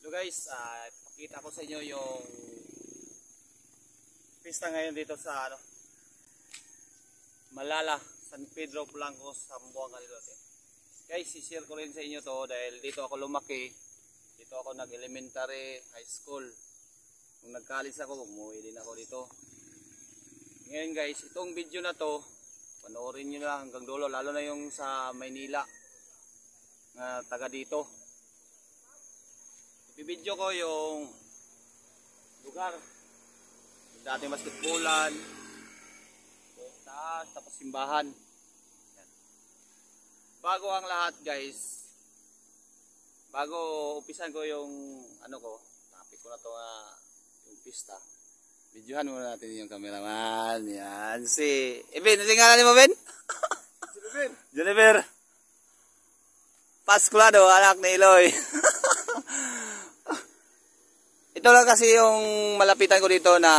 So guys, pakita ko sa inyo yung pista ngayon dito sa Malala, San Pedro Blancos, Zamboanga Calidote. Guys, i-share ko rin sa inyo to dahil dito ako lumaki. Dito ako nag-elementary, high school. Nung nag-college ako, umuwi din ako dito. Ngayon guys, itong video na to, panoorin nyo na hanggang dulo, lalo na yung sa Maynila na taga dito. Ibibidyo ko yung lugar, yung dating basketballan, yung taas, tapos simbahan. Yan. Bago ang lahat guys, bago umpisan ko yung topic ko na to, yung pista. Videohan muna natin yung cameraman. Yan si Ben, ano yung ngalan mo Ben? Jennifer. Jennifer Pasculado, anak ni Eloy. Ito lang kasi yung malapitan ko dito na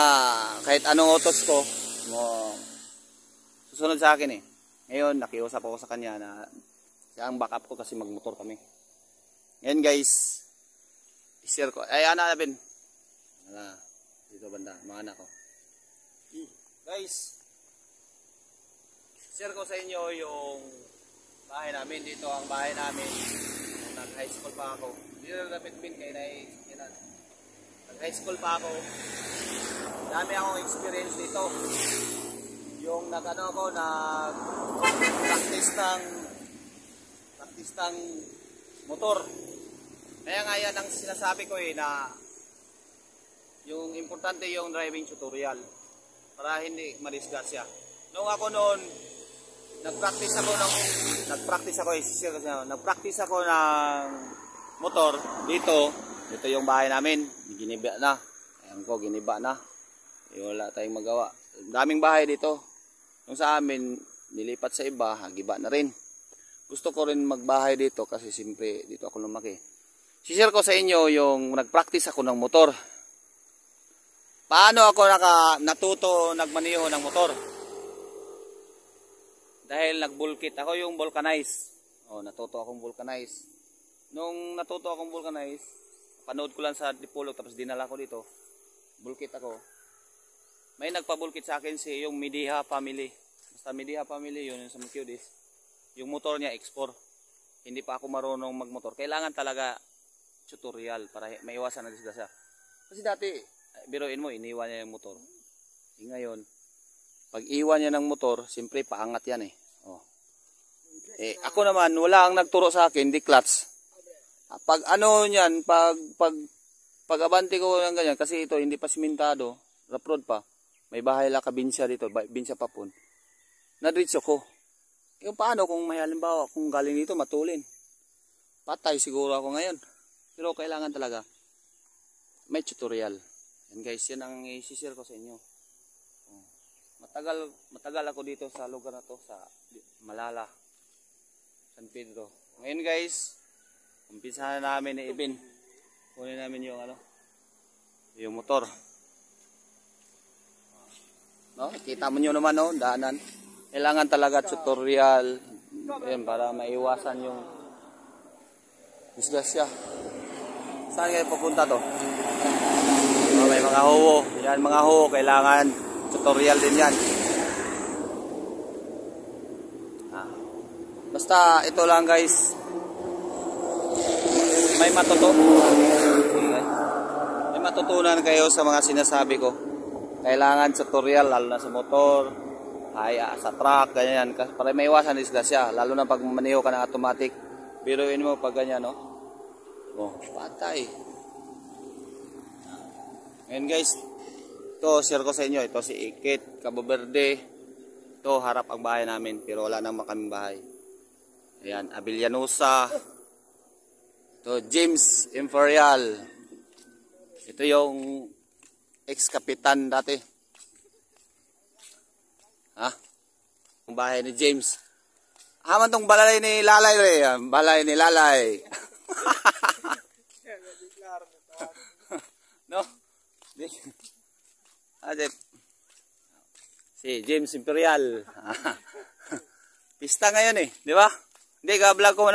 kahit anong utos ko susunod sa akin eh. Ngayon nakiusap ako sa kanya na siya ang backup ko kasi magmotor kami. Ngayon guys, i-share ko. Ay ana Ben. Dito banda, mga anak ko. Guys, share ko sa inyo yung bahay namin. Dito ang bahay namin. Nag-high school pa ako. Dito na lapit-pin kay nag-high school pa ako. Dami akong experience dito. Yung nag-practice ng motor. Kaya nga yan ang sinasabi ko na yung importante yung driving tutorial para hindi madisgrasya. Nung ako noon nagpractice ako ng motor dito yung bahay namin, giniba na. Ayan ko, giniba na. Wala tayong magawa. Daming bahay dito. Yung sa amin nilipat sa iba, giba na rin. Gusto ko rin magbahay dito kasi siyempre dito ako lumaki. Si-share ko sa inyo yung nagpractice ako ng motor. Paano ako natuto nagmaneho ng motor? Dahil nag-bulkit ako yung vulcanize. Natuto akong vulcanize. Nung natuto akong vulcanize, panood ko lang sa Dipolog tapos dinala ko dito. Bulkit ako. May nagpabulkit sa akin yung Mediha family. Basta Mediha family yun yung sa Mukudis. Yung motor niya X4. Hindi pa ako marunong magmotor. Kailangan talaga tutorial para maiwasan ang disgrasya. Kasi dati biruin mo, iniwan niya yung motor. Ngayon, pag iwan niya ng motor, siyempre paangat yan ako naman, wala ang nagturo sa akin, di clutch. Pag pag abante ko ng ganyan, kasi ito hindi pa simentado, rough road pa, may bahay la kabinsya dito, binsya papun. Nadritso ko. Yung paano kung may halimbawa, kung galing dito matulin. Patay siguro ako ngayon. Pero kailangan talaga may tutorial. Yan guys, yan ang i-share ko sa inyo. Matagal ako dito sa lugar na to, sa Malala, San Pedro. Ngayon guys, umpisahan na namin ni Ibin. Kunin namin yung motor. Kita mo nyo naman daanan. Kailangan talaga tutorial. Yan, para maiwasan yung disgrasya. Saan kayo pupunta to? May mga huwo. Yan mga huwo, kailangan tutorial din yan. Basta ito lang guys. May matutunan kayo sa mga sinasabi ko. Kailangan tutorial lalo na sa motor, sa truck, ganyan. Para maiwasan disgrasya. Lalo na pag maneho ka ng automatic. Biruin mo pag ganyan, patay. Ngayon guys, ito share ko sa inyo. Ito si Ikit, Cabo Verde. Ito harap ang bahay namin, pero wala nang makaming bahay. Ayan, Avillanusa. Ito James Imperial. Ito yung ex-kapitan dati. Ang bahay ni James. Haman tong balay ni Lalay. Balay ni Lalay. No? Si James Imperial. Pista ngayon di ba? Hindi ka vlog ko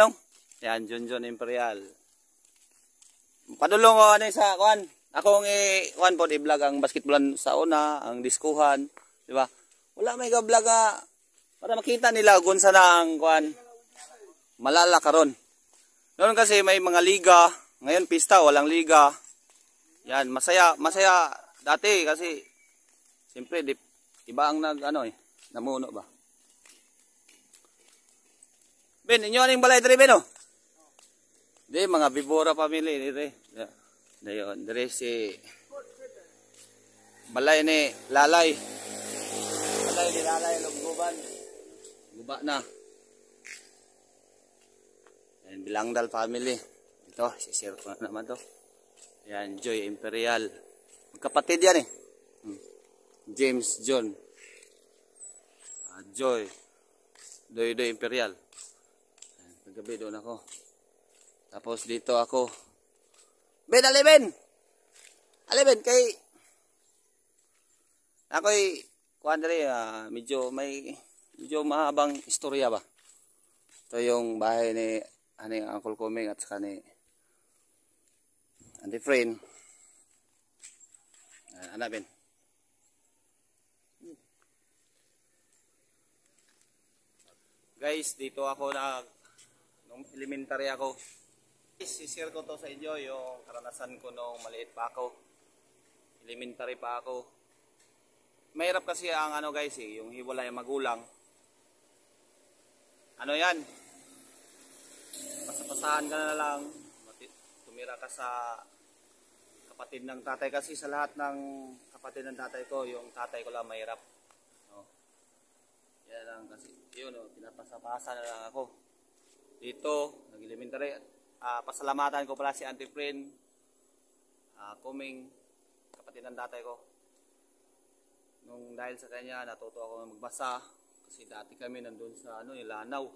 Yan, Junjun Imperial. Padulong ko ano sa kuan. Akong kuan po i-vlog ang basketballan sa una, ang diskuhan, di ba? Wala may ga-vlog para makita nila kung saan ang kuan malala karon. Noon kasi may mga liga, ngayon pista walang liga. Yan, masaya dati kasi siyempre iba ang namuno ba. Ben, inyo aning balay diri Ben oh. Di mga Vibora family diri. Dayon, diri si balay ni Lalay. Balay ni Lalay Lugbuban. Guba na. Yan, Bilangdal family. Ito, si-share ko na naman to. Yan, Joy Imperial. Magkapatid yan eh. James John. Joy. Doy Imperial. Paggabi doon ako. Tapos dito ako. Ben, alibin! Alibin, kay... Ako'y... Kuhan dali, medyo mahabang istorya ba? Ito yung bahay ni Uncle Coming at saka ni Auntie Friend. Ano, Ben? Guys, dito ako nung elementary ako. I-share ko to sa inyo yung karanasan ko nung maliit pa ako. Elementary pa ako. Mahirap kasi ang guys yung hiwalay ang magulang. Ano yan? Pasapasahan ka na lang. Tumira ka sa kapatid ng tatay kasi sa lahat ng kapatid ng tatay ko, yung tatay ko lang mahirap. No? Yan lang kasi. Yun, pinapasapasa na lang ako. Dito, nag-elementary. Pasalamatan ko pala si Auntie Friend, Coming, kapatid ng tatay ko. Nung dahil sa kanya, natuto ako magbasa. Kasi dati kami nandun sa Lanao.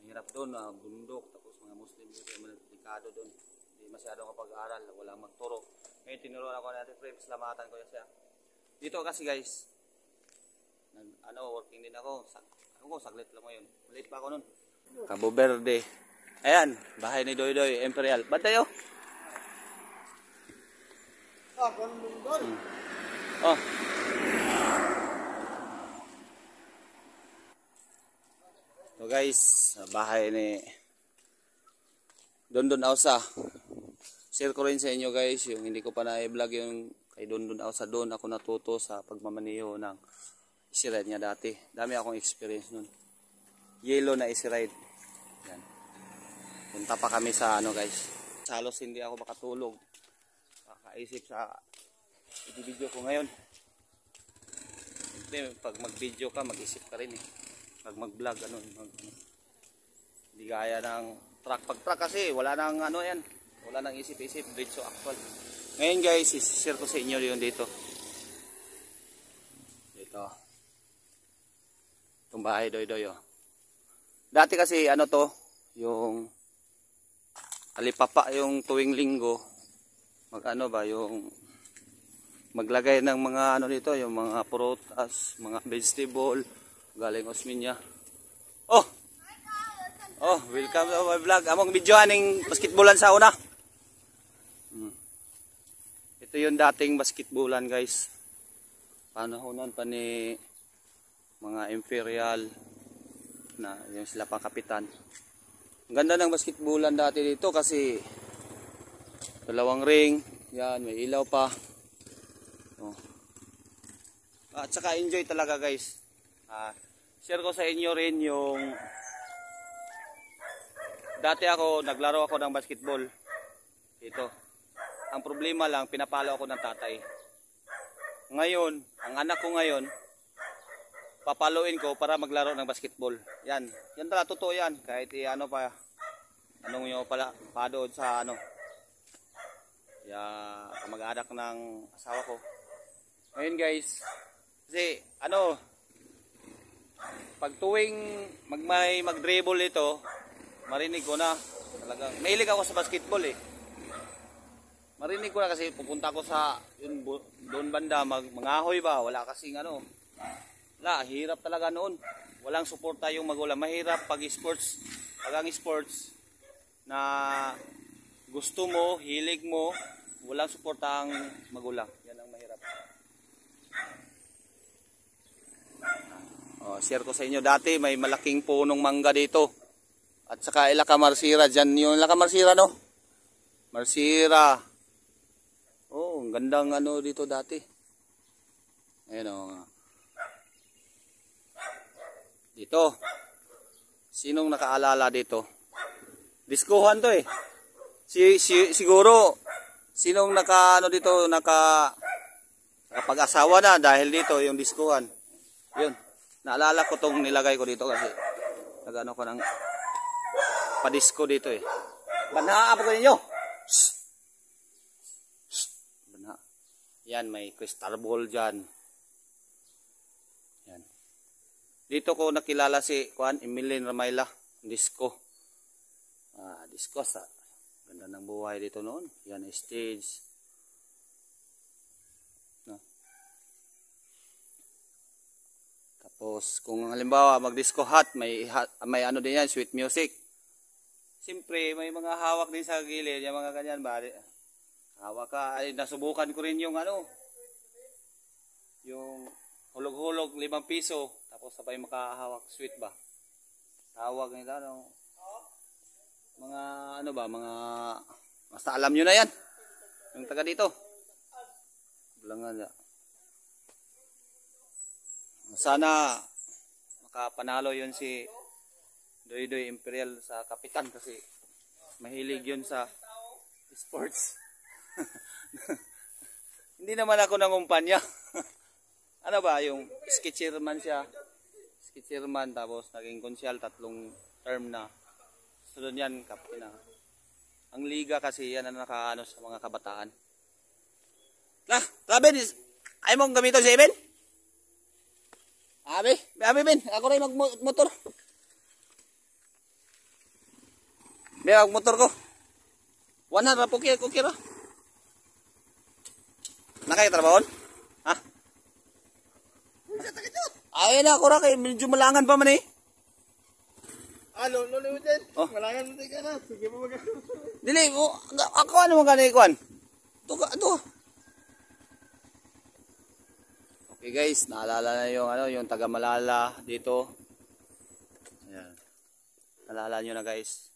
Mahirap doon, bundok. Tapos mga Muslim dito, delikado doon. Hindi masyadong kapag-aral, walang magturo. Ngayon tinuruan ako ni Auntie Friend, pasalamatan ko siya. Dito kasi guys, working din ako. Saglit lang mo yun. Maliit pa ako nun. Cabo Verde. Ayan, bahay ni Doy Imperial. Bantay oh. Oh. So guys, bahay ni Dondon Ausa. Share ko rin sa inyo guys, yung hindi ko pa na-vlog yung kay Dondon Ausa. Doon ako natuto sa pagmamaniho ng easy ride niya dati. Dami akong experience nun. Yellow na easy ride. Yan. Punta pa kami sa guys. Halos hindi ako makatulog. Kakaisip sa video ko ngayon. Pag mag-video ka, mag-isip ka rin eh. Pag mag-vlog, hindi gaya ng truck. Pag truck kasi, wala nang yan. Wala nang isip-isip, diretso actual. Ngayon guys, i-share ko sa inyo yun dito. Dito. Itong bahay Doy oh. Dati kasi yung alipapa yung tuwing linggo, yung maglagay ng mga dito, yung mga prutas, mga vegetable, galing Osminia. Oh, welcome to my vlog. Among video aning basketballan sa una. Ito yung dating basketballan guys. Panahonan pa ni mga Imperial na yung sila pang kapitan. Ang ganda ng basketballan dati dito kasi dalawang ring, yan, may ilaw pa. Oh. At saka enjoy talaga guys. Share ko sa inyo rin yung dati naglaro ako ng basketball dito. Ang problema lang, pinapalo ako ng tatay. Ngayon, ang anak ko ngayon, papaluin ko para maglaro ng basketball. Yan talaga totoo yan. Kahit nyo pala padood sa mag-anak ng asawa ko. Ngayon guys, kasi pag tuwing mag-dribble ito, marinig ko na talagang mahilig ako sa basketball eh. Marinig ko na kasi pupunta ko sa doon banda mangahoy ba, wala kasing hirap talaga noon. Walang suporta yung magulang. Mahirap pag sports, pag ang sports na gusto mo, hilig mo, walang suportang magulang. Yan ang mahirap. Share ko sa inyo, dati may malaking punong mangga dito. At saka ilaka marsira dyan. Yung ilaka marsira, no? Marsira. Oh, ang gandang ano dito dati. Ayan o. Dito. Sinong nakaalala dito? Diskuhan to eh. Siguro, sinong ano dito, nakapag-asawa na dahil dito yung diskuhan. Yun. Naalala ko tong nilagay ko dito kasi nagano ko ng padisko dito eh. Banha po ko ninyo. Banha. Yan, may crystal ball dyan. Yan. Dito ko nakilala si Emilien Ramayla. Disco. Disco sa ganda ng buhay dito noon. Yan, stage. No. Tapos kung halimbawa mag-disco hot, may ano din yan, sweet music. Siyempre, may mga hawak din sa gilid, yung mga ganyan ba? Hawak ka, ay nasubukan ko rin yung ano, yung hulog-hulog, 5 piso, tapos sabay makahawak, sweet ba? Hawak nila, no? Mga ano ba, basta alam nyo na yan, yung taga dito. Bulangan. Sana makapanalo yun si Doy Imperial sa kapitan kasi mahilig yun sa sports. Hindi naman ako nangumpanya. Ano ba, yung skitcherman siya. Skitcherman tapos naging konsyal 3 term na. Sunod yan, kapitan na. Ang liga kasi yan ang nakaano sa mga kabataan. Raben, ayaw mong gamito si Eben? Abi Ben, ako rin magmotor. Magmotor ko. 100 po kira. Nakaitrabahon? Ha? Ay na, ako ra kay medyo malangan pa man eh. Lolo din. Malangan mo ka na. Sige mo mag-ako. Dili, ako ano mo ganay kuan? Ito. Okay guys, naalala na yung taga Malala dito. Ayan. Naalala nyo na guys.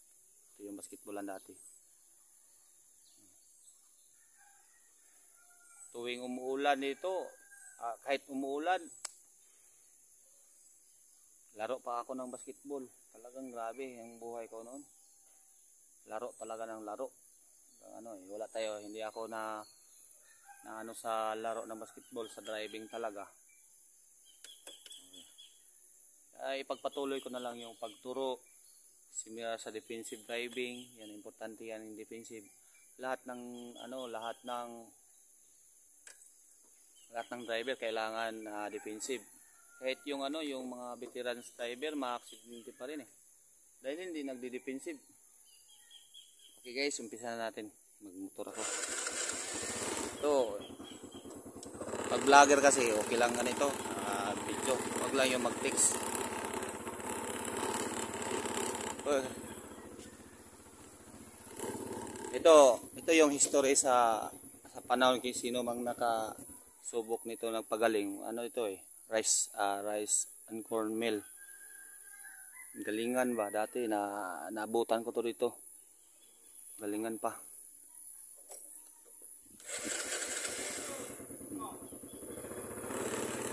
Ito yung basketballan dati. Tuwing umuulan dito, kahit umuulan, laro pa ako ng basketball. Talagang grabe yung buhay ko noon. Laro talaga ng laro. Wala tayo, hindi ako na ano sa laro ng basketball, sa driving talaga. Ay ipagpatuloy ko na lang yung pagturo simula sa defensive driving. Yan, importante yan yung defensive. Lahat ng driver kailangan defensive. Kahit yung yung mga veterans driver ma-aksidente pa rin eh. Dahil hindi nagdi-defensive. Okay guys, umpisa na natin. Magmotor ako. Ito, pag vlogger kasi okay lang ganito, video, wag lang yung mag-text. Ito yung history sa panahon kung sino mang nakasubok nito nagpagaling. Ano ito eh, rice and corn mill. Galingan ba dati na naabutan ko to dito. Galingan pa.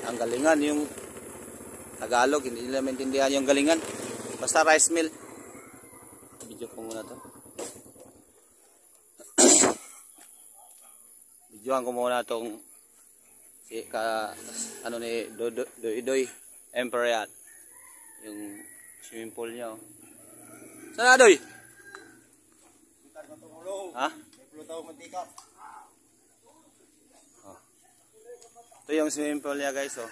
Ang galingan yung Tagalog, hindi nila maintindihan yung galingan. Basta rice mill. Video ko muna to. Videoan ko muna tong ni Doy Imperial. Yung swimming pool niya. Saan na Doy? Ha? Ito yung swimming pool niya guys oh.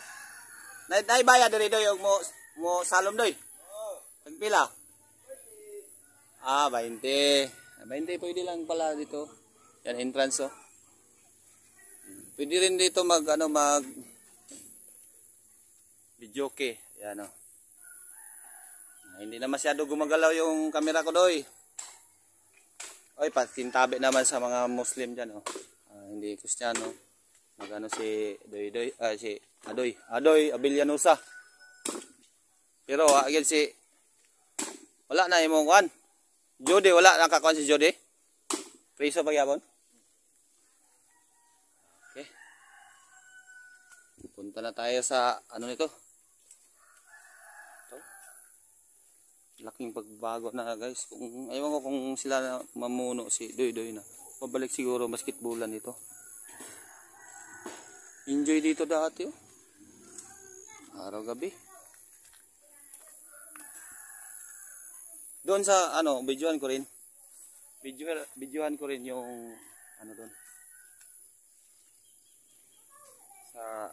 Naibaya diri Doy yung mo salom Doy. Tagpila? 20. 20 pwede lang pala dito. Yan entrance oh. Pwede rin dito mag videoke. Yan oh. Hindi na masyado gumagalaw yung camera ko Doy. Ay, patintabi naman sa mga Muslim dyan, oh. Hindi Kristiyano. Magano si si Adoy Abillanusa. Pero agad si wala na imong kuan. Jody, wala nakakuan si Jody. Preso pagyapon. Okay. Punta na tayo sa ano nito. Ito. Laking pagbago na guys. Kung ayaw ko kung sila na mamuno si Doy na. Pabalik siguro basketballan dito. Enjoy dito dati, oh. Araw gabi. Doon sa ano, videohan ko rin. Videohan ko rin yung ano doon. Sa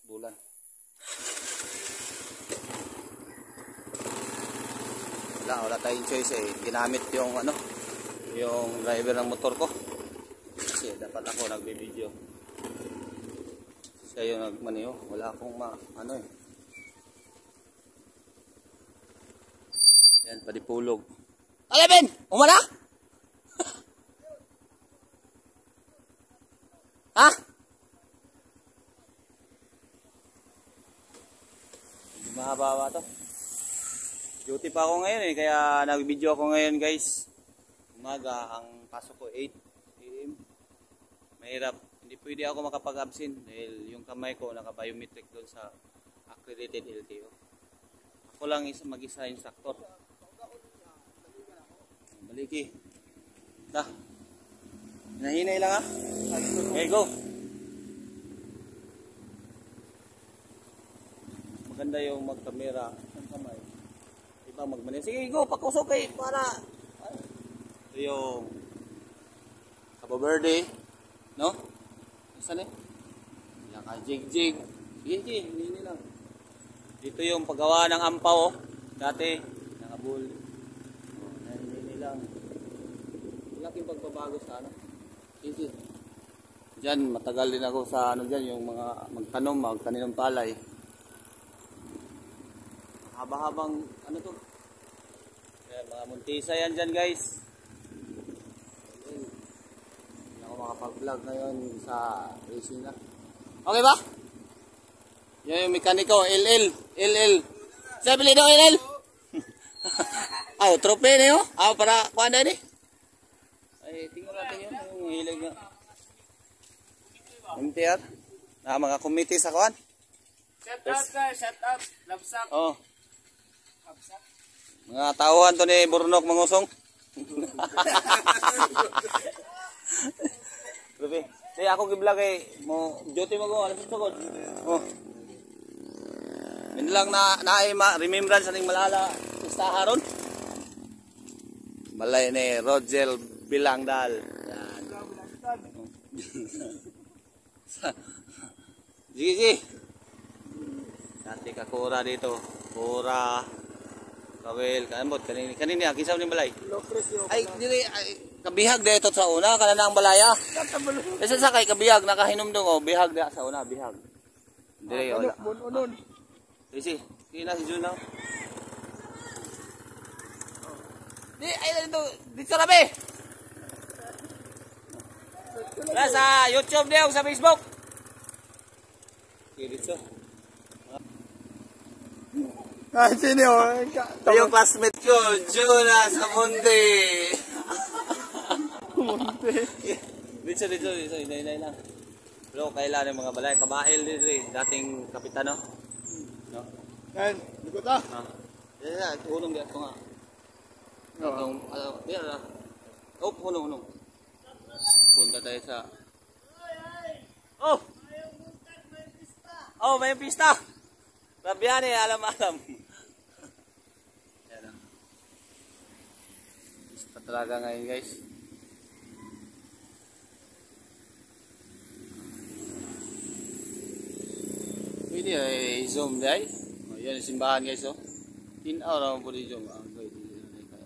bulan. Wala tayong choice eh. Ginamit yung ano, yung driver ng motor ko. Kasi dapat ako nagbe-video. Siya yung nagmaniho. Wala akong ano eh. Yan, padipulog. Alabin! Umala? Ha? Mahaba to. Duty pa ako ngayon eh. Kaya nag-video ako ngayon guys. Umaga, ang pasok ko 8 AM. Mahirap. Hindi pwede ako makapag-absent dahil yung kamay ko naka-biometric doon sa accredited LTO. Ako lang mag-isa instructor. Baliki. Dah. Hinahinay lang ha. Okay, go. Maganda yung mag-camera ng kamay. Iba magmanin. Sige, go. Pakusok kay para. Ito yung Cabo Verde. No? Saan eh? Naka-jig-jig. Sige, hindi lang. Dito yung paggawa ng ampaw. Dati, nakabul. Hindi lang. Malaking pagbabago sa ano. Sige. Diyan, matagal din ako sa ano dyan, yung mga magtanim ng palay. Haba-habang, ano to? Yan, mga muntisa yan dyan guys. Makapag-vlog ngayon sa racing na. Okay ba? Yan yung mekaniko, LL. Sabi daw LL. Aw, trope na yun. Aw, para kuha na ni. Ay, tingnan natin yun. Yung hilig na. MTR. Na mga committee sa kuhan. Shout out guys, shout out. Lapsak. Oh. Mga tauhan to ni Burnok Mangusong. Ruby, di ako giblog kay mo duty mo ko alas sugod. Oh. Min lang na remembrance ning malala sa haron. Balay ni Roger Bilangdal. Yan. Sige. Dati ka kura dito. Kura. Kawel, kanbot kanini akisaw ni balay. Ay dili kabihag dito sa una kana nang balaya. Kasi sa kay kabihag nakahinom dong oh, bihag da sa una, bihag. Dire wala. Unon. Sige, kina si Juno. Di ay dito rabi. Sa YouTube diyo sa Facebook. Sige dito. Sino yun? Yung classmate ko, Jonas Amonte. Dito, inay lang. Pero kailan yung mga balay, kabail dito dating kapitano. No? Yan, likot ah. Yan, hulong di ako nga. Yan na. Oh, hulong. Punta tayo sa... Oh, may pista. Rabihan eh, alam. Pista talaga ngayon guys. Pwede ay zoom day. Oh, yan yung simbahan guys oh. Tinaw raw po di zoom.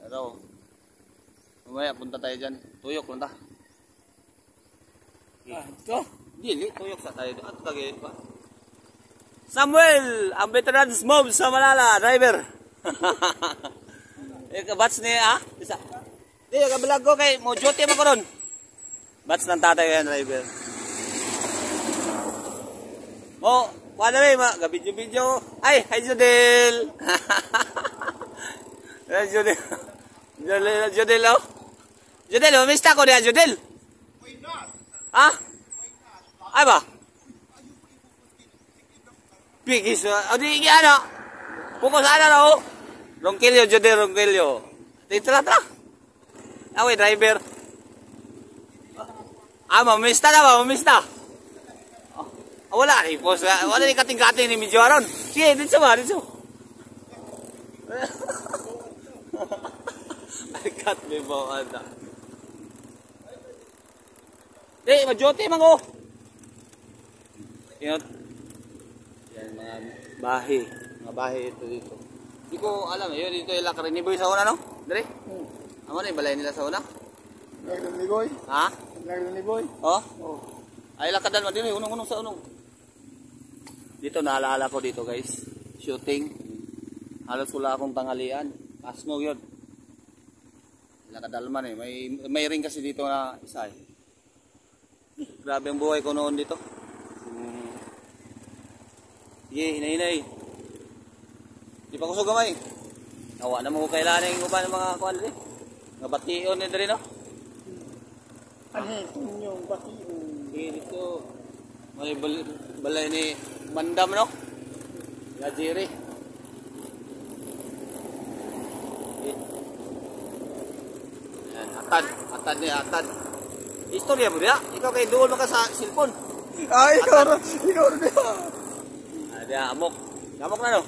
Araw. Mamaya punta tayo dyan. Tuyok lang ta. Ito? Dili, tuyok sa tayo. At tagay pa. Samuel, ang veterans mob sa Malala, driver. Batch ni Isa. Di, kabalag ko kay mo duty mo ko ron. Bats ng tatay ko yan, driver. Mo, wala rin, gabidyo-bidyo. Ay, hi Jodel. Jodel. Jodel, oh. Jodel, umista ko niya, Jodel. Ha? Ay ba? Pigis, o di, ano? Pukos ano na, oh. Rongkilyo, Jodel, Rongkilyo. Dito na, tara. Away, driver. Mamista na ba? Mamista. Wala, ipos. Wala ni kating-kating ni medyo aron. Sige, dito ba? Dito. I cut me ba? Di, majote man ko. Yan, mga bahay. Mga bahay ito dito. Hindi ko alam. Yun, dito yung lakarin ni Boy sa una, no? Dali. Ano na yung balay nila sa una? Lagyan ni Boy. Ha? Lagyan ni Boy. Oh? Oh. Ay, lakadan mo din. Unong-unong sa unong. Dito, naalala ko dito, guys. Shooting. Halos wala akong tanghalian. Pasno yun. Lakadalman eh. May ring kasi dito na isa eh. Grabe ang buhay ko noon dito. Sige, hinay-hinay. Di pa ko sa gamay. Nawa na mo kailangan yung uban ng mga kuwan din. Mga bation din rin, no? Ano yung bation? Dito. May balay ni Mandam, no? Gajiri. Yan, atad niya, atad. Istorya mo diya? Ikaw kay doon maka sa cellphone. Ay, ikaw rin diya. Diya, amok. Amok na, no?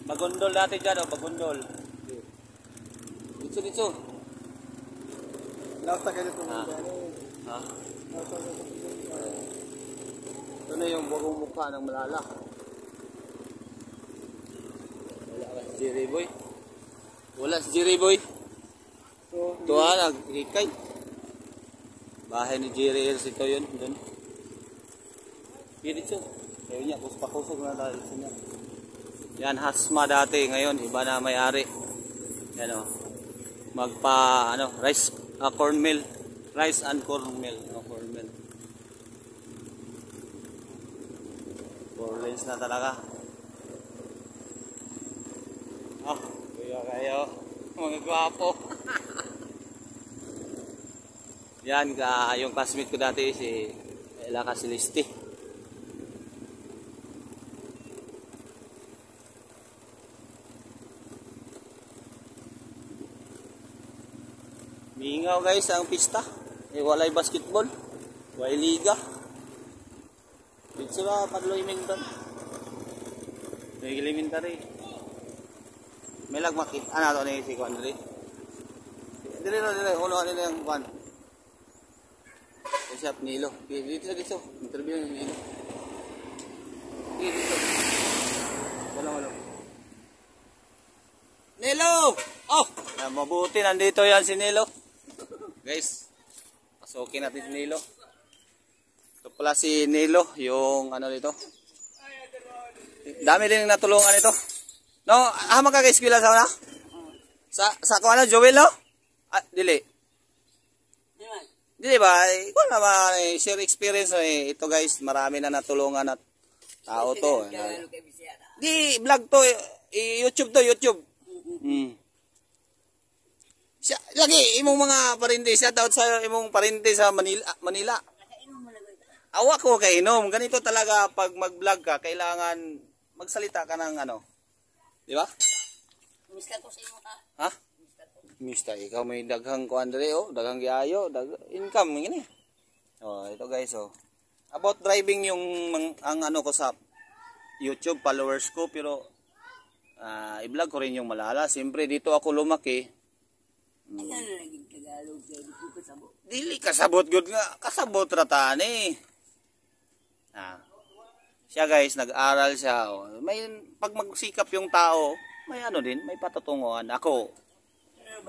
Bagondol dati dyan, no? Bagondol. Dito. Lasta ka dito. Ha? Ito na yung buong mukha ng malala. Wala ka si Jerry Boy. Wala si Jerry Boy. Tuwa, nag-hikay. Bahay ni Jerry Hills ito yun. Doon. Dito. Kaya niya, kuspa-kusog na dahil sa niya. Yan, Hasma dati. Ngayon, iba na may-ari. Yan o. Rice, corn mill. Rice and corn mill. Corn mill. 4 lanes na talaga. Kuya kayo. Mga gwapo. Yan, yung classmate ko dati si Elaka Celeste. Mingaw guys ang pista. Walay basketball. Walay liga. Dito sila padloy mington. May elementary. May lagmaki. Ano to ni si Juan Dili? Dili. Ulo nila yung Juan. Siap Nilo. Dito. Interview ni Nilo. Dito. Wala. Nilo! Oh! Mabuti nandito yan si Nilo. Guys, pasukin natin si Nilo. Ito pala si Nilo, yung ano dito. Dami din natulungan ito. No, magkaka-eskwela sa una? Sa kung ano, Joel, no? Dili. Dili ba? Ikaw naman, share experience. Ito guys, marami na natulungan at tao to. Di, vlog to. YouTube to, YouTube. Lagi, imong mga parente. Shout out sa imong parente sa Manila. Awa ko kay inom. Ganito talaga pag mag-vlog ka, kailangan magsalita ka ng ano. Di ba? Mista ko sa imo ta. Ha? Mista, ikaw may daghang kuan dere, oh, daghang giayo, income ngini. Oh, ito guys, oh. About driving yung ang ano ko sa YouTube followers ko, pero i-vlog ko rin yung malala. Siyempre dito ako lumaki. Ano naging Tagalog sa di ko kasabot. Dili kasabot gud nga, kasabot rataan eh. Siya guys, nag-aral siya. Oh. May pag magsikap yung tao, may ano din, may patutunguhan. Ako,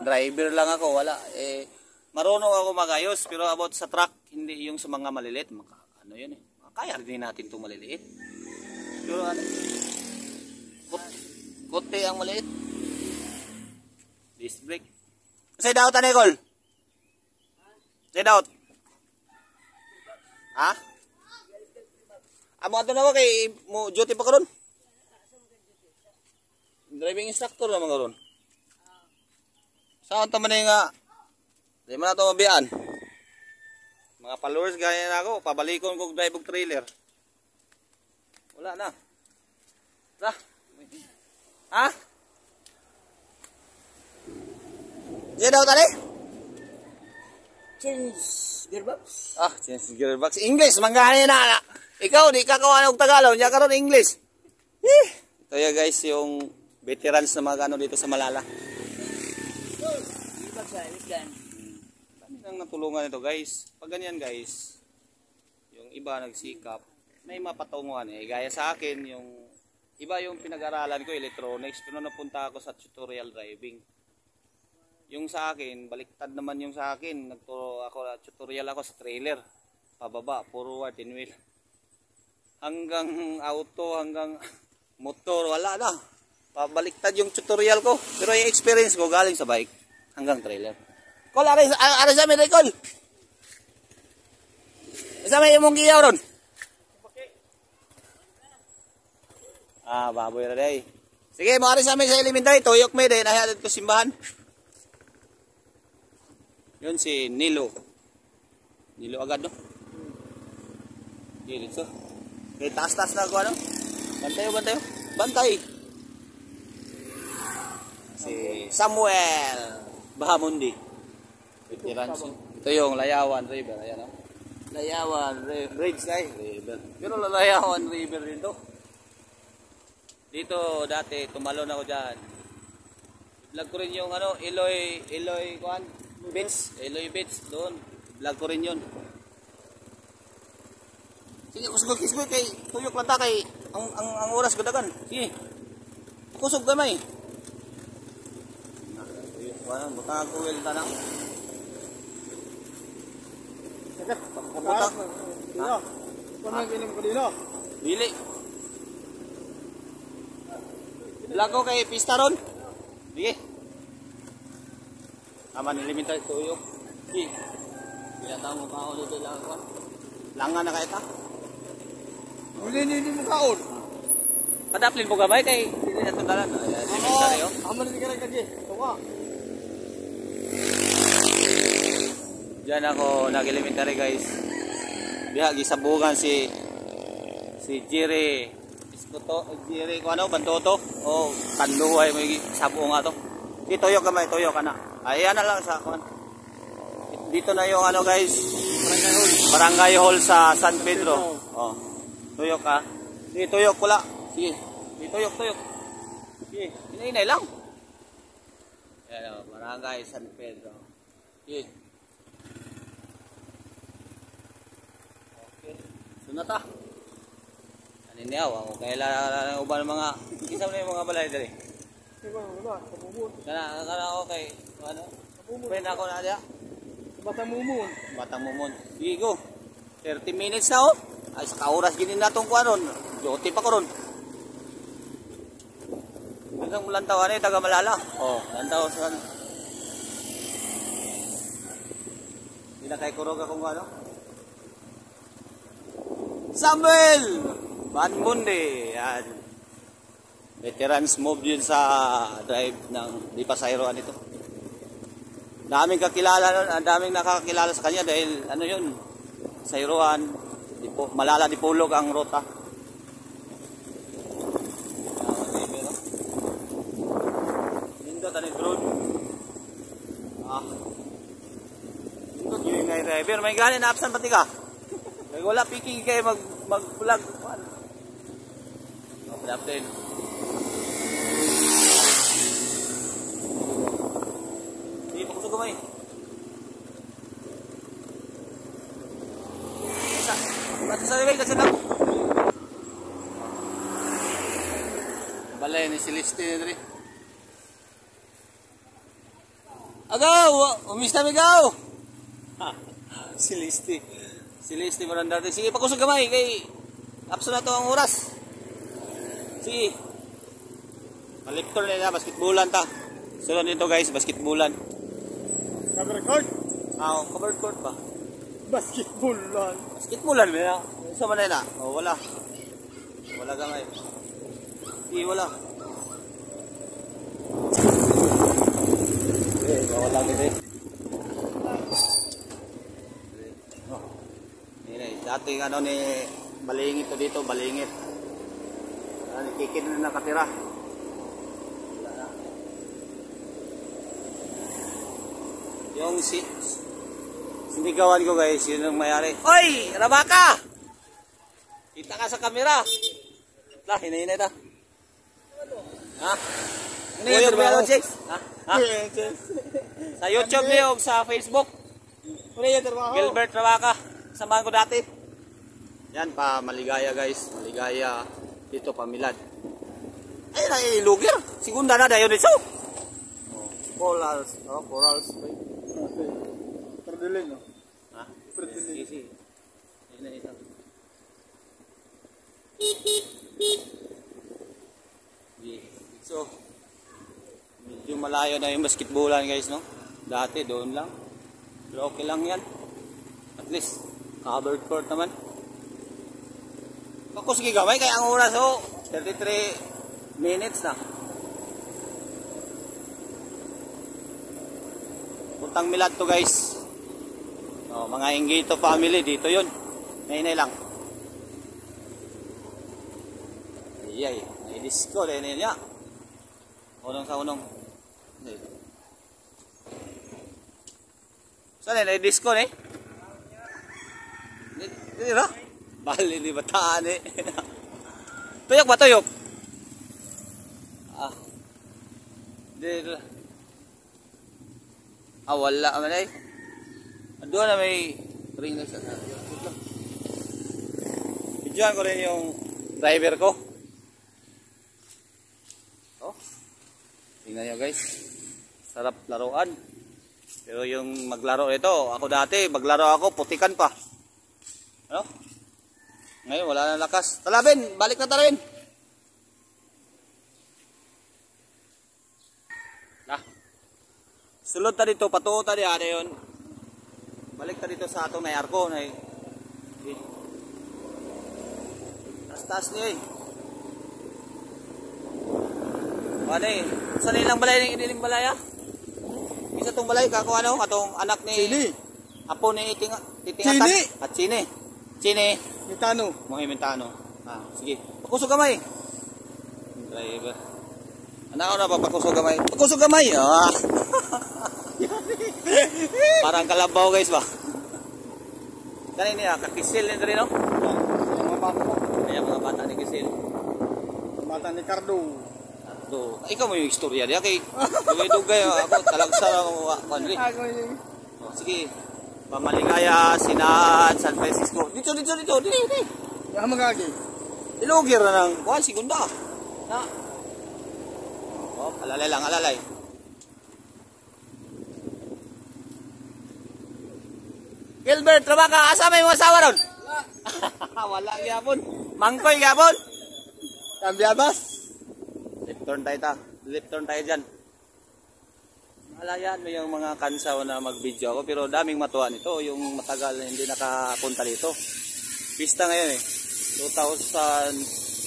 driver lang ako, wala. Marunong ako magayos, pero about sa truck, hindi yung sa mga maliliit. Ano yun eh. Kaya rin natin itong maliliit. Pero ano, kote ang maliit. Disc brake. Say daot ani Col. Say daot. Ha? Amo ato na ba kay mo duty pa karon? Driving instructor naman karon. Saan ta man nga? Di man ato mabiyaan. Mga followers gaya na ako, pabalikon ko drive og trailer. Wala na. Ra. Ha? Diyan daw tali? Change gearbox. Ah, change gearbox. English, manggahin na. Ikaw, di ka kawan og Tagalog, niya karon English. Ito ya guys, yung veterans na mga ano dito sa Malala. Gearbox sa Wisgan. Kami nang natulungan ito guys. Pag ganyan guys, yung iba nagsikap, may mapatunguhan eh. Gaya sa akin, yung iba yung pinag-aralan ko, electronics, pero napunta ako sa tutorial driving. Yung sa akin, baliktad naman yung sa akin. Nagturo ako, tutorial ako sa trailer. Pababa, forward, in wheel. Hanggang auto, hanggang motor, wala na. Pabaliktad yung tutorial ko. Pero yung experience ko galing sa bike hanggang trailer. Kol, aray sa amin, Kol. Sa may imong giyaw ron. Ah, baboy na day. Sige, maaari sa amin sa elementary. Tuyok may day, nahihatid ko simbahan. Yun si Nilo. Nilo agad, no? Hindi, dito. Okay, taas-taas na ako, ano? Bantay. Si Samuel Bahamundi. Ito yung Layawan River. Ayan, no? Layawan Bridge na River. Pero Layawan River din to. Dito, dati, tumalon ako dyan. Vlog ko rin yung, ano, Iloy Beach, doon. Vlog ko rin yun. Sige, kusog kay tuyok lang ta kay ang oras gadagan. Sige. Kusog gamay. Wala, butang ako wel tanang. Sige. Butak. Dino. Kung nag-inom ko dino. Dili. Vlog ko kay pista ron. Sige. Aman elemental tuyok. Sige. Pinatang mo pa ako dito lang ako. Langan na kaya ta. Hindi mo kaon. Padaplin mo gamay kay hindi na tundalan. Elementary oh. Aman ni kaya kagi. Tuwa. Diyan ako nag-elementary guys. Diha gisabugan si Jerry Jerry ko ano Bantoto o Kanduhay may sabo nga to. Si tuyok ka na. Ayan na lang sa kuan. Dito na yung ano guys, Barangay Hall sa San Pedro. Oh. Tuyok ka. Sige, tuyok pula. Sige. Sige, tuyok. Sige, inay lang. Ayan o, Barangay San Pedro. Sige. Okay. Sunata. Aniniaw, ako kailangan uban mga, isa mo na yung mga balay dali. Kana okay. Ano? Pwede ako na diya. Batang Mumon. Sige go. 30 minutes na oh. Ay sa kauras ginin natong kuan ron. Duty pa ko ron. Hanggang mulantaw ani taga Malala. Oh, lantaw sa ano. Hindi na kay kurog akong ano. Samuel Bahamundi. Yan. Veterans move yun sa drive ng Di Pasayroan ito. Daming nakakakilala sa kanya dahil ano yun, Sayroan, Malala Dipolog ang rota. Dito tani drone. Dito yung driver, may gani na absent pati ka. Kaya wala picking kayo mag-vlog. Mag-vlog din. Kumay. Kasi sa ibig kasi lang. Balay ni Celeste diri. Agaw, umis na migaw. Celeste mo dati. Sige, pakusog gamay kay apso na to ang oras. Sige. Maliptor na basketballan ta. Sunod nito guys, basketballan. Cover court. Covered court ba? Basketball lang. Basketballan mo na. Isa man na. Wala. Wala gamay. Di wala. Wala gini. Dating ano ni balingit to dito, balingit. Kikin na nakatira. Wala na. Yung sinigawan ko guys, yun ang mayari. Oy! Rabaka! Kita ka sa kamera. Lah, hinay-hinay ta. Ha? Hinay ba ako, Chicks? Ha? Sa YouTube niyo o sa Facebook? Gilbert Rabaka. Samahan ko dati. Yan pa, maligaya guys. Maligaya. Dito pamilad. Ay, nai-lugir. Segunda na dayon dito. Corals. Corals. Perdiling, no? Ha? Perdiling. Easy. Ayun na ito. So, medyo malayo na yung basketballan guys, no? Dati doon lang. Pero okay lang yan. At least, covered court naman. Ako sige gamay, kaya ang oras, 33 minutes na. Puntang milad to guys. Mga Ingito family, dito yun. Nainay lang. Ayay, disco din niya. Unong sa unong. Saan na disco ni? Dito ra? Bali di bataan eh. Tuyok ba tuyok? Dito. Wala man ay. Doon na may ring na sa. Bidyan ko rin yung driver ko. Tingnan nyo guys, sarap laruan. Pero yung maglaro ito, ako dati, maglaro ako, putikan pa. Ano? Ngayon, wala na lakas. Talabin, balik na talabin. Sulod ta dito, patuo ta di, ano yun. Balik ta dito sa atong may arko. Tas-tas niya eh. Ano eh, saan ilang balay ng iniling balaya? Isa tong balay, kako ano, katong anak ni Chini. Apo ni Titingatan. Chini. At Chini. Chini. Mitano. Mga Mintano. Sige. Pakusog gamay. Driver. Ano na ba pakusog gamay? Pakusog gamay. Parang kalabaw guys ba? Kanina niya, kakisil nito rin no? Mga bata mo. Kaya mga bata ni Kisil. Bata ni Cardo. Ikaw mo yung istorya diya kay dugay-dugay ako talagsa ako kanli. Sige. Pamaligaya, Sinat, San Francisco. Dito. Ya magagi. Ilugir na ng kuan segunda. Na. Alalay lang, alalay. Gilbert, Rabaka, asa may mga asawa ron? Wala gyapon. Mangkoy gyapon. Kambiabas. Left turn tayo dyan. Malayan mo yung mga kansaw na mag-video ako pero daming matuwa nito. Yung matagal na hindi nakapunta dito. Pista ngayon eh.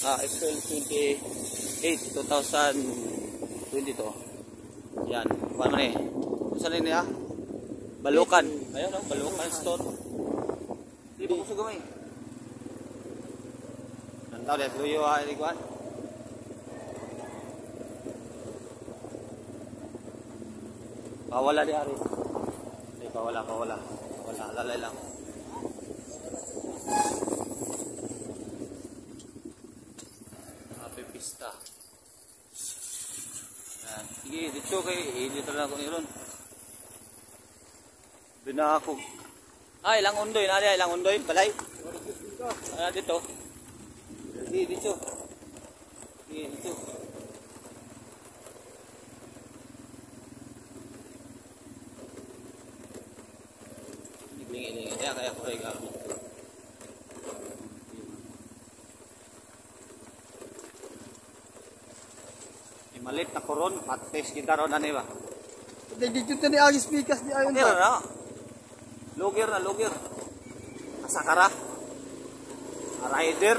April 28, 2022. Yan. Kuhan mo na eh. Saan rin niya? Balukan. Ayun no? Balukan store. Hindi pa kusog gamay. Nantaw dito yung kuhan. Pawala di hari. Hindi, pawala. Lalay lang. Happy pista. Yan. Sige, dito dito lang ako niron. Binakog. Ilang undoy. Nari, ilang undoy. Balay. Dito. Sige, dito. Sige, dito. Kaya ko rin gamit. Malit na koron, pates kita ron ano ba? Dito ni Agis Pikas di ayon Logger ba? na. Logger na, logger. Asakara. Rider.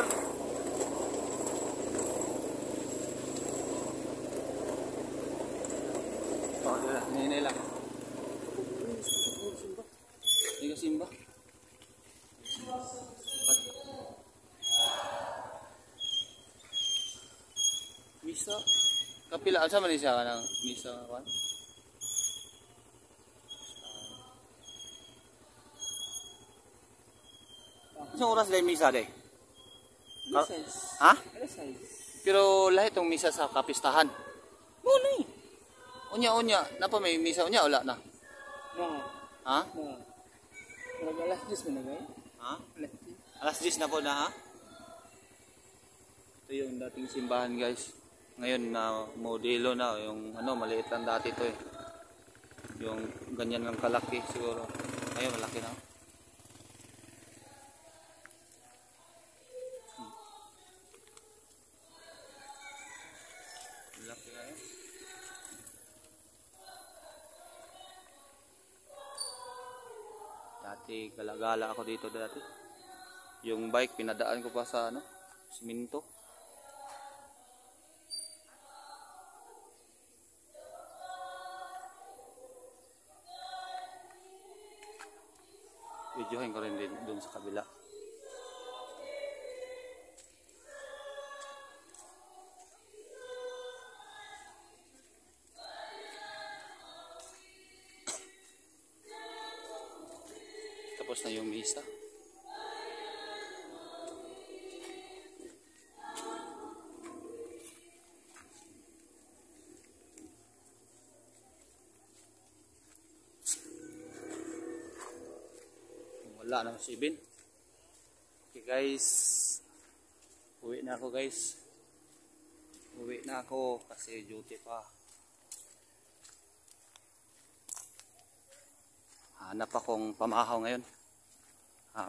Oh, hindi lang. Hindi ka simba. Misa. Kapila, asa man siya ka ng misa ka? Isang oras dahil misa dahil? Ha? Pero lahat itong misa sa kapistahan. Muna eh. Unya, napa may misa unya, wala na. No. Ha? No. Pero alas 10 mo na gay. Ha? Alas Alas 10 na po na ha? Ito yung dating simbahan guys. Ngayon na modelo na, yung ano, maliit lang dati ito eh. Yung ganyan ng kalaki siguro. Ngayon malaki na. Malaki na yun. Dati galagala ako dito dati. Yung bike pinadaan ko pa sa ano, siminto. Videohin ko rin din doon sa kabila. Tapos na yung misa. Wala na si Ibin. Okay guys. Uwi na ako guys. Uwi na ako kasi duty pa. Hanap akong pamahaw ngayon.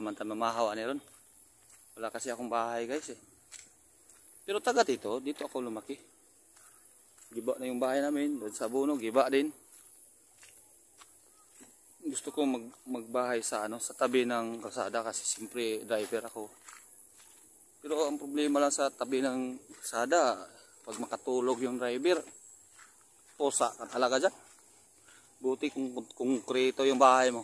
Mantang mamahaw ani ron. Wala kasi akong bahay guys eh. Pero taga dito ako lumaki. Giba na yung bahay namin, doon sa Buno, giba din. Gusto ko magbahay sa ano, sa tabi ng kalsada kasi siyempre driver ako. Pero ang problema lang sa tabi ng kalsada, pag makatulog yung driver, posa ka talaga dyan. Buti kung konkreto yung bahay mo.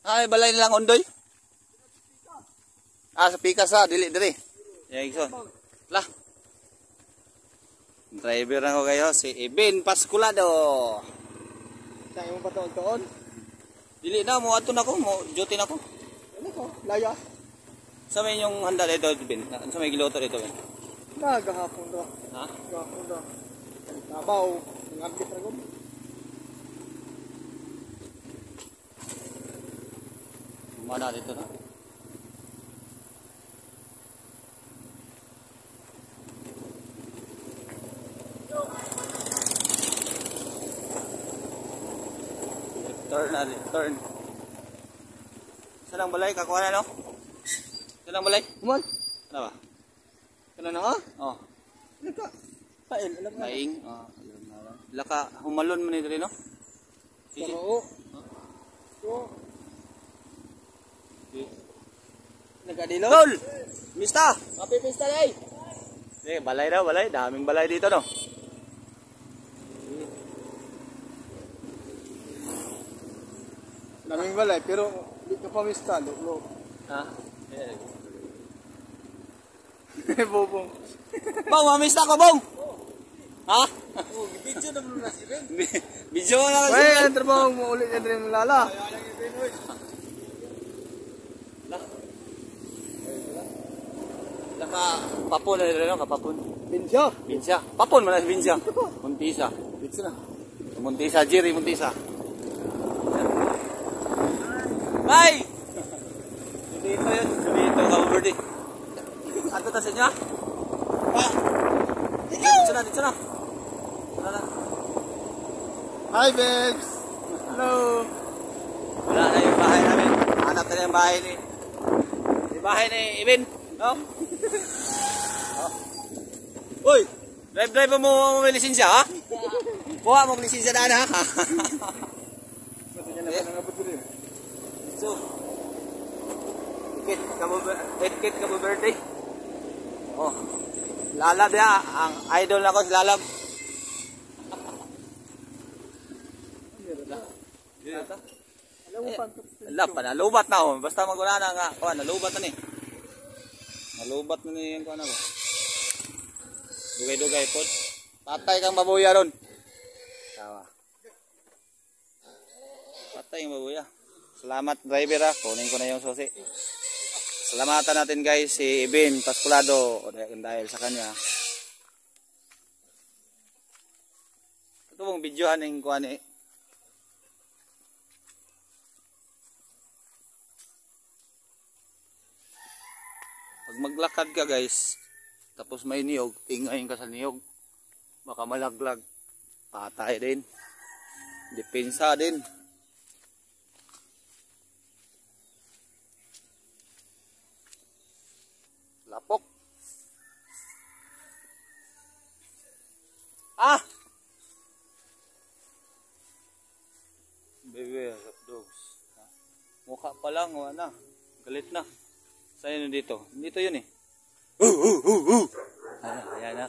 Ay, balay nilang ondoy. Sa pikas ha, dili. Yan, Ikson. Lah. Driver na ko kayo, si Ibin Pasculado. Saan mo pa taon? Dili na, mo ato na ko, mo duty na ko. Ano ko? Laya. Sa may yung handa dito, Ibin. Sa may giloto dito, Ibin. Gahapon ra. Ha? Gahapon ra. Tabaw, ngabit ra ko. Mana dito na? Turn. Saan ang balay? Kakuha na, no? Saan ang balay? Kuman. Ano ba? Kana na ha? Oh. Ano ka? Pail, alam na. Maing. Oh, ayun na lang. Laka, humalon mo nito rin, no? Sisi. Oo. Oo. Nagadilo? Tol! Mista! Happy Pista Day! Balay daw, balay. Daming balay dito, no? Daming balay, pero di ka pa mista, lo. Ha? Bobong. Bong, mamista ko, Bong! Ha? Oh, video na mo na si Ben. Video na lang喂, siya. ang trabaho mo ulit na rin lala. Laka, papon na rin, no? Kapapon. Binsya. Binsya. Papon man na si Binsya. Muntisa. Bitsa na. Muntisa, Jerry Muntisa. Ay! Dito yun. Dito, Calverde. Ato ta sa inyo, ha? Dito na, dito na. Dito na. Hi, babes. Hello. Wala na yung bahay namin. Hanap na yung bahay ni Ibin. No? Uy! Drive mo may lisensya, ha? Kuha mo lisensya daan, ha? Mati niya naman ang abot ko rin. So, kit kamo birthday. Oh. Lalab ya, ang idol na ko si Lalab. Alam mo pa. Wala pa, nalubat na oh. Basta maguna na nga. Oh, nalubat na ni. Nalubat na ni yung kuha na ko. Dugay-dugay po. Patay kang babuya ron. Tawa. Patay kang babuya. Salamat driver ha. Kunin ko na yung susi. Salamatan natin guys si Ibin Pasculado dahil sa kanya. Ito mong videohan yung kuha ni. Pag maglakad ka guys, tapos may niyog, tingayin ka sa niyog. Baka malaglag. Patay din. Depensa din. Lapok. Ah! Baby, dogs. Mukha pa lang, wala na. Galit na. Saan yun dito? Dito yun eh. Ayan na.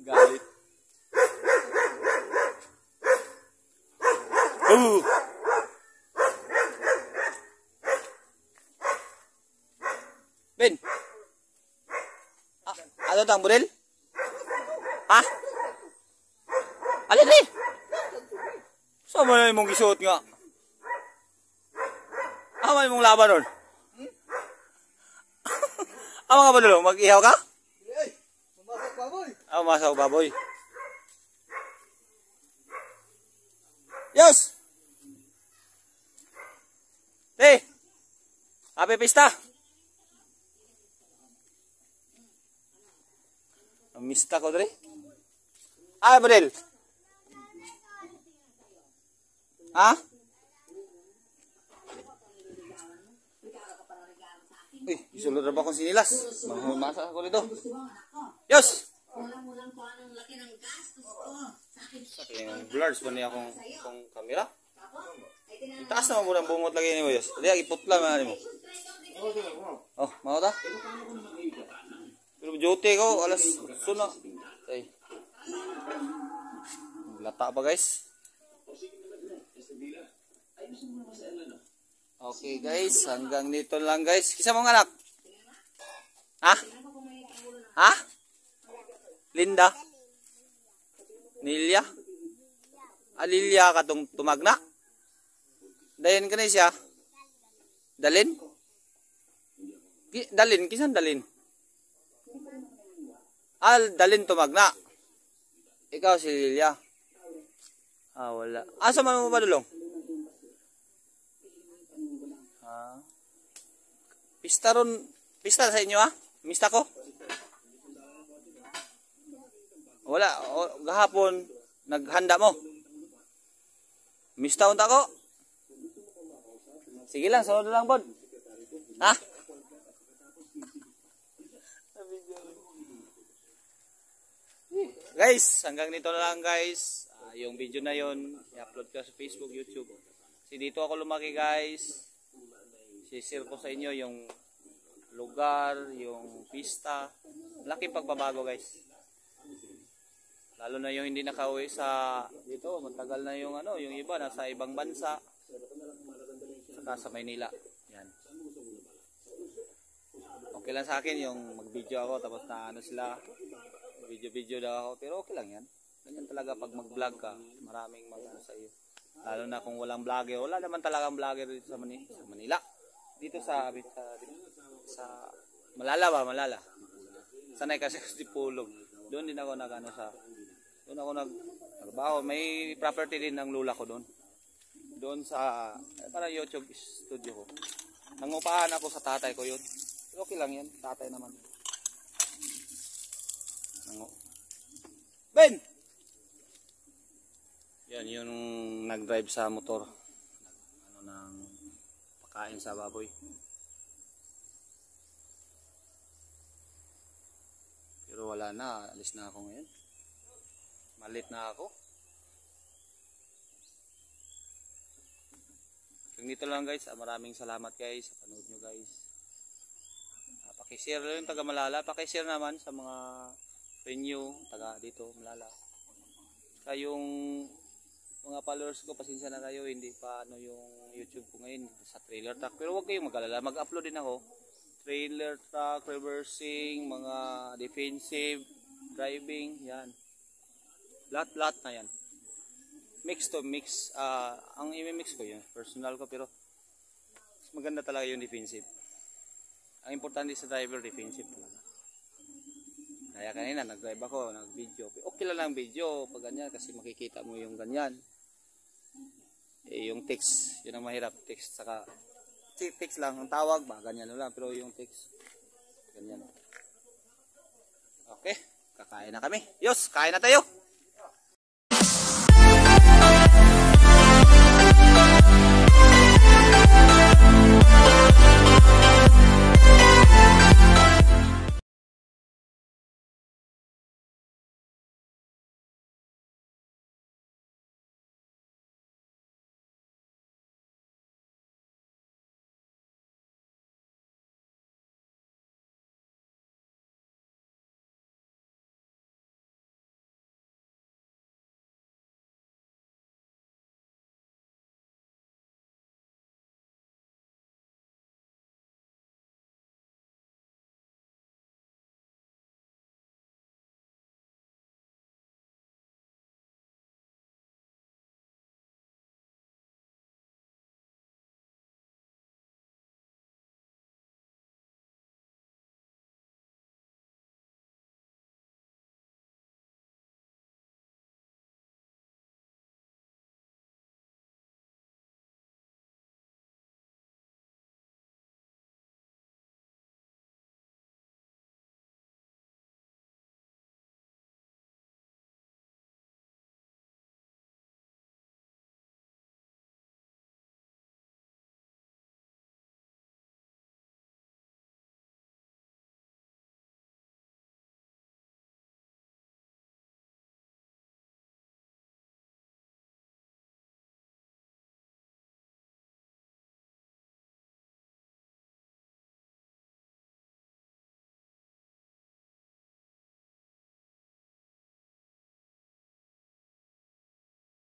Galit. Ben. Ano tang budel? Ha? Alin eh? Sama na mong gisuot nga. Ama mong laban nun. Ama nga ba dulo? Mag-ihaw ka? Ay! Mamasok baboy! Masaw baboy. Yes! Hey! Happy Pista! Mista ko dre. Ay, Badel. Ha? Uy, isulod na ba akong sinilas? Masa ako nito. Yes! Yung blurs pa niya akong kamera. Itaas naman mo ng bungot lagi ni mo, Yes. Dali, iputla man mo. Oh, mau ta? Pero jote ko, alas suna. Ay. Lata pa guys. Okay guys, hanggang dito lang guys. Kisa mong anak? Ha? Ha? Linda? Nilya? Alilya ka tong tumagna? Dayan ka na siya? Dalin? Dalin? Kisan dalin? Dalin tumagna. Ikaw si Lilia. Wala. Asa man mo ba dulong? Pista ron. Pista sa inyo Mista ko? Wala. Gahapon, naghanda mo. Mista unta ko? Sige lang, sunod lang bod. Ha? Guys, hanggang dito na lang guys. Yung video na yon i-upload ko sa Facebook, YouTube. Kasi dito ako lumaki guys. I-share ko sa inyo yung lugar, yung pista. Laking pagbabago guys. Lalo na yung hindi nakauwi sa dito, matagal na yung yung iba nasa ibang bansa. Saka sa Maynila. Yan. Okay lang sa akin yung mag-video ako tapos na sila. Video daw ako, pero okay lang yan. Ganyan talaga pag mag-vlog ka, maraming mag-ano sa iyo. Lalo na kung walang vlogger, wala naman talagang vlogger dito sa Manila. Dito sa Malala ba? Malala. Sanay kasi sa Dipolog. Doon din ako nagano sa Doon ako nagtrabaho. May property din ng lula ko doon. Doon sa parang YouTube studio ko. Nangupahan ako sa tatay ko yun. Pero okay lang yan, tatay naman. Ben! Yan yung nag-drive sa motor. Nang pakain sa baboy. Pero wala na, alis na ako ngayon. Malit na ako. Hanggang dito lang guys. Maraming salamat guys sa panood nyo guys. Pakishare lang yung taga Malala. Pakishare naman sa mga venue taga dito Malala. Kayong mga followers ko, pasensya na kayo, hindi pa ano yung YouTube ko ngayon sa trailer truck. Pero huwag kayong mag-alala, mag-upload din ako. Trailer truck, reversing, mga defensive, driving, yan. Lahat na yan. Mix to mix. Ang i-mix ko yun, personal ko, pero maganda talaga yung defensive. Ang importante sa driver, defensive talaga. Kaya kanina nag-drive ako, nag-video. Okay lang ang video pag ganyan kasi makikita mo yung ganyan. Yung text, yun ang mahirap. Text saka text lang ang tawag ba, ganyan lang, pero yung text ganyan. Okay, kakain na kami. Yos, kain na tayo.